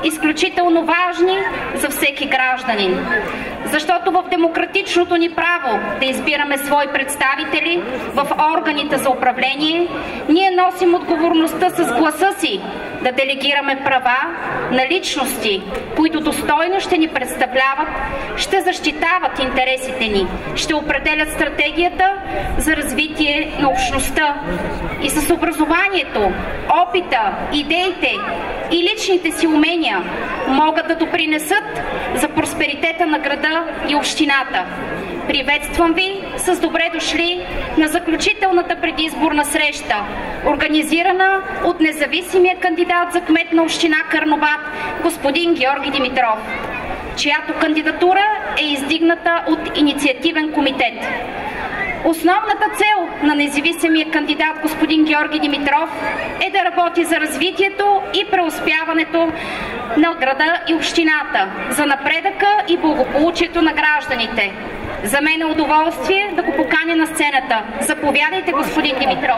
изключително важни за всеки гражданин. Защото в демократичното ни право да избираме свои представители в органите за управление, ние носим отговорността с гласа си да делегираме права на личности, които достойно ще ни представляват, ще защитават интересите ни, ще определят стратегията за развитие на общността. И с образованието, опита, идеите и личните си умения могат да допринесат за просперитета на града и общината. Приветствам ви с добре дошли на заключителната предизборна среща, организирана от независимия кандидат за кмет на община Карнобат, господин Георги Димитров, чиято кандидатура е издигната от инициативен комитет. Основната цел на независимия кандидат господин Георги Димитров е да работи за развитието и преуспяването на града и общината, за напредъка и благополучието на гражданите. За мен е удоволствие да го поканя на сцената. Заповядайте, господин Димитров.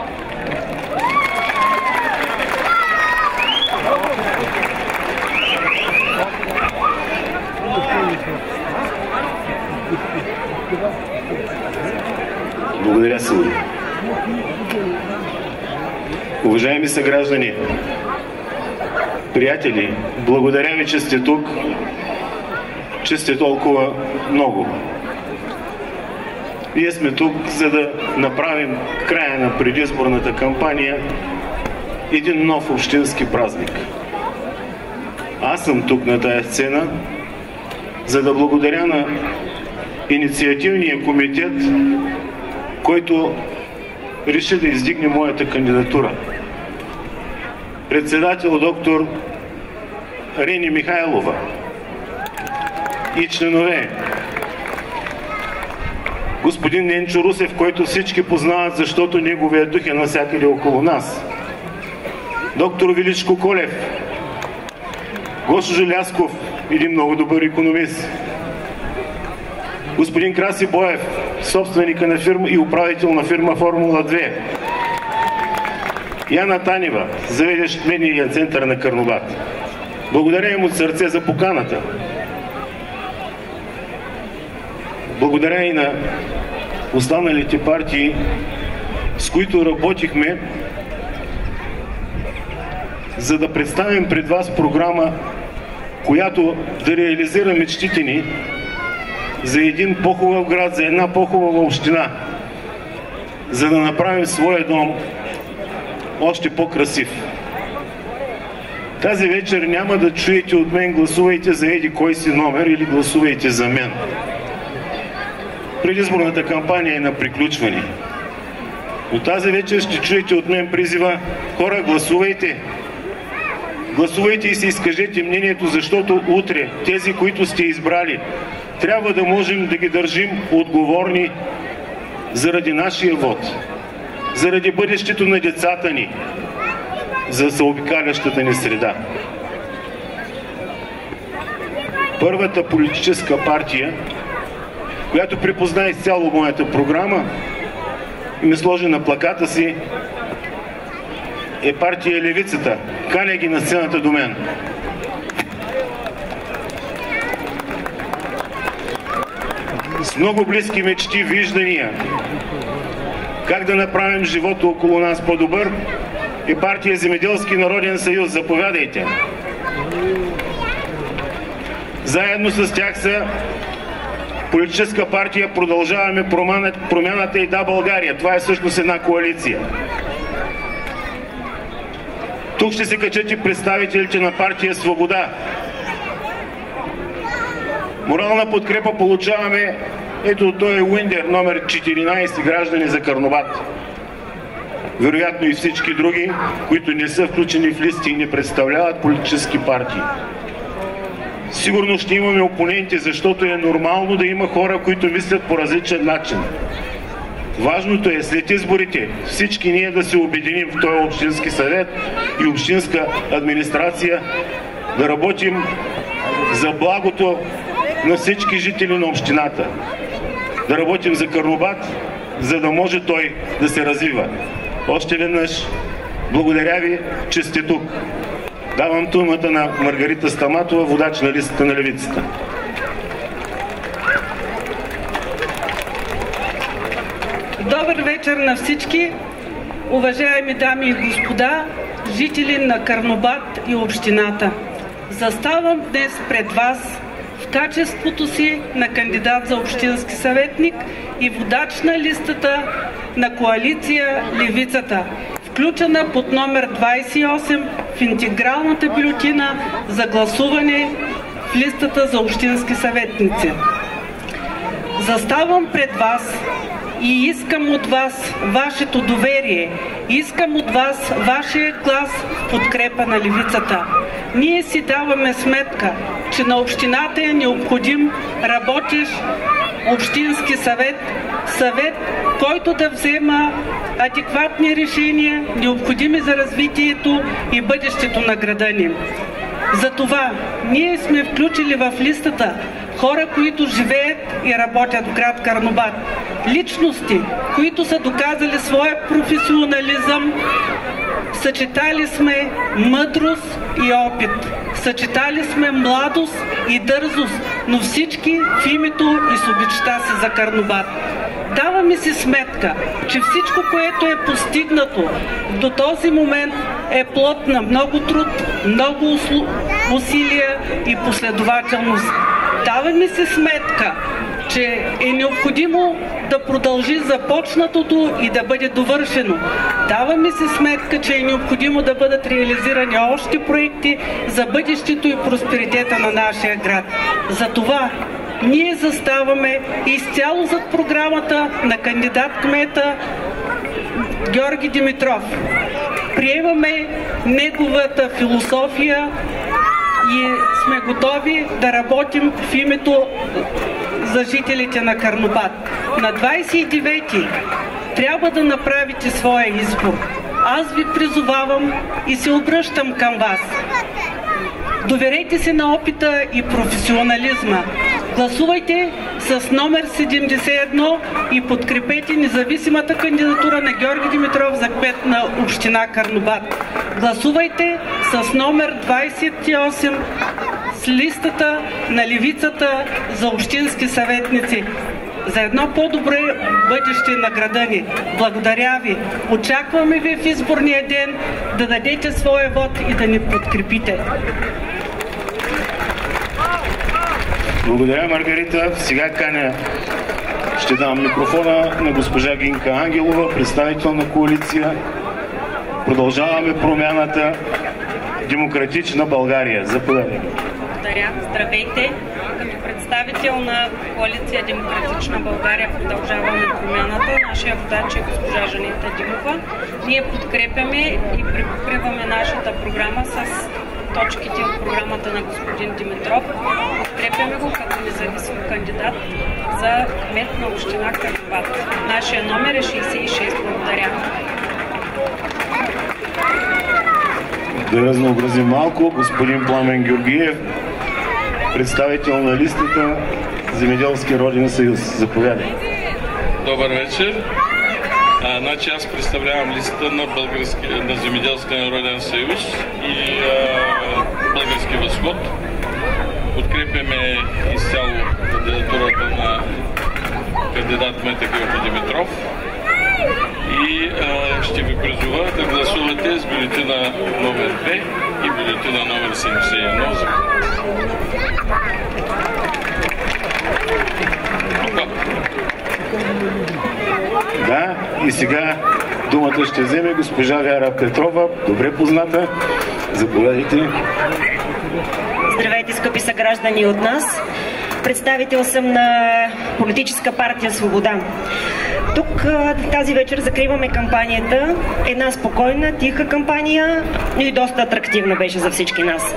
Благодаря, Силви. Уважаеми съграждани, приятели, благодаря ви, че сте тук, че сте толкова много. Ние сме тук, за да направим края на предизборната кампания един нов общински празник. Аз съм тук на тая сцена, за да благодаря на инициативния комитет, който реши да издигне моята кандидатура. Председател доктор Рени Михайлова и членове господин Ненчо Русев, който всички познават, защото неговият дух е навсякъде около нас. Доктор Величко Колев, Гошо Желясков, един много добър икономист. Господин Краси Боев, собственика на фирма и управител на фирма Формула 2. Яна Танева, заведещ медийния център на Карнобат. Благодаря им от сърце за поканата. Благодаря и на останалите партии, с които работихме, за да представим пред вас програма, която да реализира мечтите ни за един по-хубав град, за една по-хубава община, за да направим своя дом още по-красив. Тази вечер няма да чуете от мен гласувайте за еди кой си номер или гласувайте за мен. Предизборната кампания е на приключване. Но тази вечер ще чуете от мен призива: хора, гласувайте! Гласувайте и си изкажете мнението, защото утре тези, които сте избрали, трябва да можем да ги държим отговорни заради нашия вод, заради бъдещето на децата ни, за заобикалящата ни среда. Първата политическа партия, която припозна изцяло моята програма и ме сложи на плаката си, е партия Левицата. Каня ги на сцената до мен. С много близки мечти, виждания как да направим живота около нас по-добър, е партия Земеделски народен съюз. Заповядайте! Заедно с тях са политическа партия Продължаваме промяната и Да, България. Това е всъщност една коалиция. Тук ще се качат и представителите на партия Свобода. Морална подкрепа получаваме, ето той е Уиндер, номер 14, граждани за Карнобат. Вероятно и всички други, които не са включени в листи и не представляват политически партии. Сигурно ще имаме опоненти, защото е нормално да има хора, които мислят по различен начин. Важното е след изборите всички ние да се обединим в този общински съвет и общинска администрация, да работим за благото на всички жители на общината. Да работим за Карнобат, за да може той да се развива. Още веднъж благодаря ви, че сте тук. Давам думата на Маргарита Стаматова, водач на листата на левицата. Добър вечер на всички, уважаеми дами и господа, жители на Карнобат и общината. Заставам днес пред вас в качеството си на кандидат за общински съветник и водач на листата на коалиция Левицата, включена под номер 28 в интегралната бюлетина за гласуване в листата за общински съветници. Заставам пред вас и искам от вас вашето доверие, искам от вас вашия глас в подкрепа на левицата. Ние си даваме сметка, че на общината е необходим работещ общински съвет, който да взема адекватни решения, необходими за развитието и бъдещето на града ни. Затова ние сме включили в листата хора, които живеят и работят в град Карнобат. Личности, които са доказали своя професионализъм. Съчетали сме мъдрост и опит. Съчетали сме младост и дързост, но всички в името и с обичта си за Карнобат. Даваме си сметка, че всичко, което е постигнато до този момент, е плод на много труд, много усилия и последователност. Даваме си сметка, че е необходимо да продължи започнатото и да бъде довършено. Даваме си сметка, че е необходимо да бъдат реализирани още проекти за бъдещето и просперитета на нашия град. Затова ние заставаме изцяло зад програмата на кандидат-кмета Георги Димитров. Приемаме неговата философия и сме готови да работим в името за жителите на Карнобат. На 29-ти трябва да направите своя избор. Аз ви призовавам и се обръщам към вас. Доверете се на опита и професионализма. Гласувайте с номер 71 и подкрепете независимата кандидатура на Георги Димитров за кмет на община Карнобат. Гласувайте с номер 28 с листата на левицата за общински съветници. За едно по-добре бъдеще на града ни. Благодаря ви. Очакваме ви в изборния ден да дадете своя вод и да ни подкрепите. Благодаря, Маргарита. Сега каня ще дам микрофона на госпожа Гинка Ангелова, представител на коалиция Продължаваме промяната, Демократична България. Заповядайте. Благодаря. Здравейте. Като представител на коалиция Демократична България Продължаваме промяната, нашия водач е госпожа Жанита Димова. Ние подкрепяме и препокриваме нашата програма с точките от програмата на господин Димитров. Подкрепяме го като независим кандидат за кмет на община Карнобат. Нашия номер е 66. Благодаря. Да разнообразим малко. Господин Пламен Георгиев, представител на листата Земеделски роден съюз. Заповядай. Добър вечер. Значи аз представлявам листата на Земеделския народен съюз и Български възход. Подкрепяме изцяло кандидатурата на кандидат-кмета Георги Димитров и ще ви призова да гласувате с бюлетина номер 2 и бюлетина номер 71. Да, и сега думата ще вземе госпожа Вяра Петрова, добре позната. Заповядайте. Здравейте, скъпи съграждани от нас. Представител съм на политическа партия Свобода. Тук тази вечер закриваме кампанията. Една спокойна, тиха кампания, но и доста атрактивна беше за всички нас.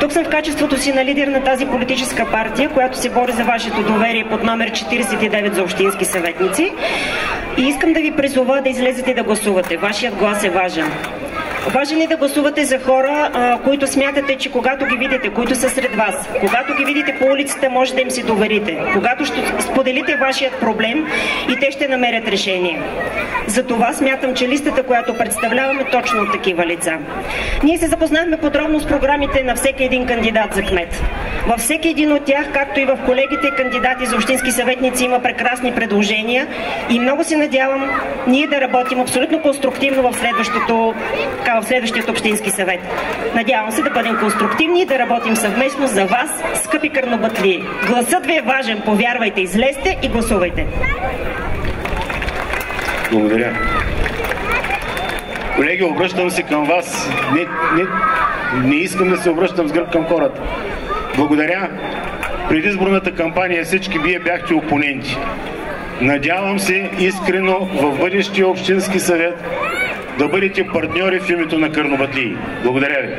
Тук съм в качеството си на лидер на тази политическа партия, която се бори за вашето доверие под номер 49 за общински съветници. И искам да ви призова да излезете да гласувате. Вашият глас е важен. Важен е да гласувате за хора, които смятате, че когато ги видите, които са сред вас, когато ги видите по улицата, може да им се доверите. Когато ще споделите вашият проблем и те ще намерят решение. Затова смятам, че листата, която представляваме, точно от такива лица. Ние се запознахме подробно с програмите на всеки един кандидат за кмет. Във всеки един от тях, както и в колегите кандидати за общински съветници, има прекрасни предложения и много се надявам ние да работим абсолютно конструктивно в следващия общински съвет. Надявам се да бъдем конструктивни и да работим съвместно за вас, скъпи карнобатлии. Гласът ви е важен, повярвайте, излезте и гласувайте. Благодаря. Колеги, обръщам се към вас. Не искам да се обръщам с гръб към хората. Благодаря. Предизборната кампания всички вие бяхте опоненти. Надявам се искрено в бъдещия общински съвет да бъдете партньори в името на карнобатлии. Благодаря ви.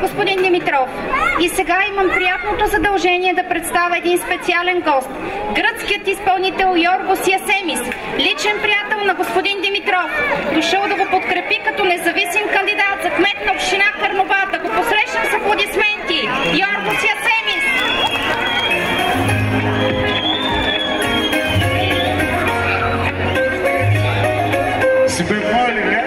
Господин Димитров. И сега имам приятното задължение да представя един специален гост. Гръцкият изпълнител Йоргос Ясемис, личен приятел на господин Димитров, дошъл да го подкрепи като независим кандидат за кмет на община Карнобат. Да го посрещнем с аплодисменти. Йоргос Ясемис! Супер моли, не?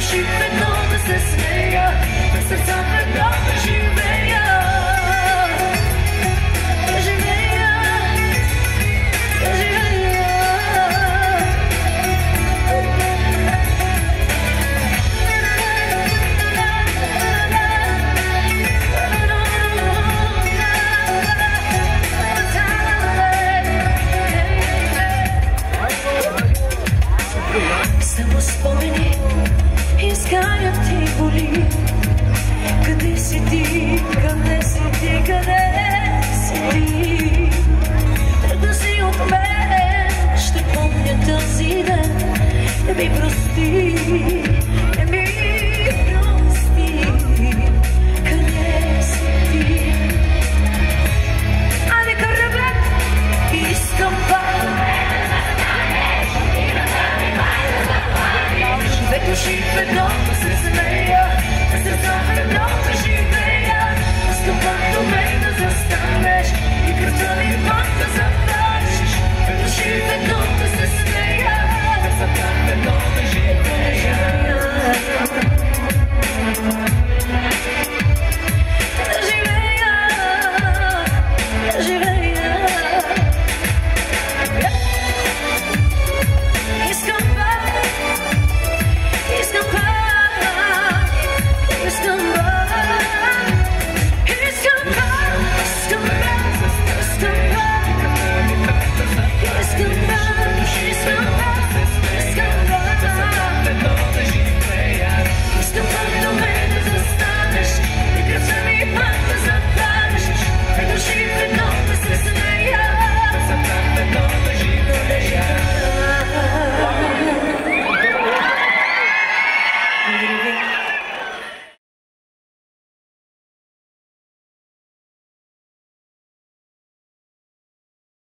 she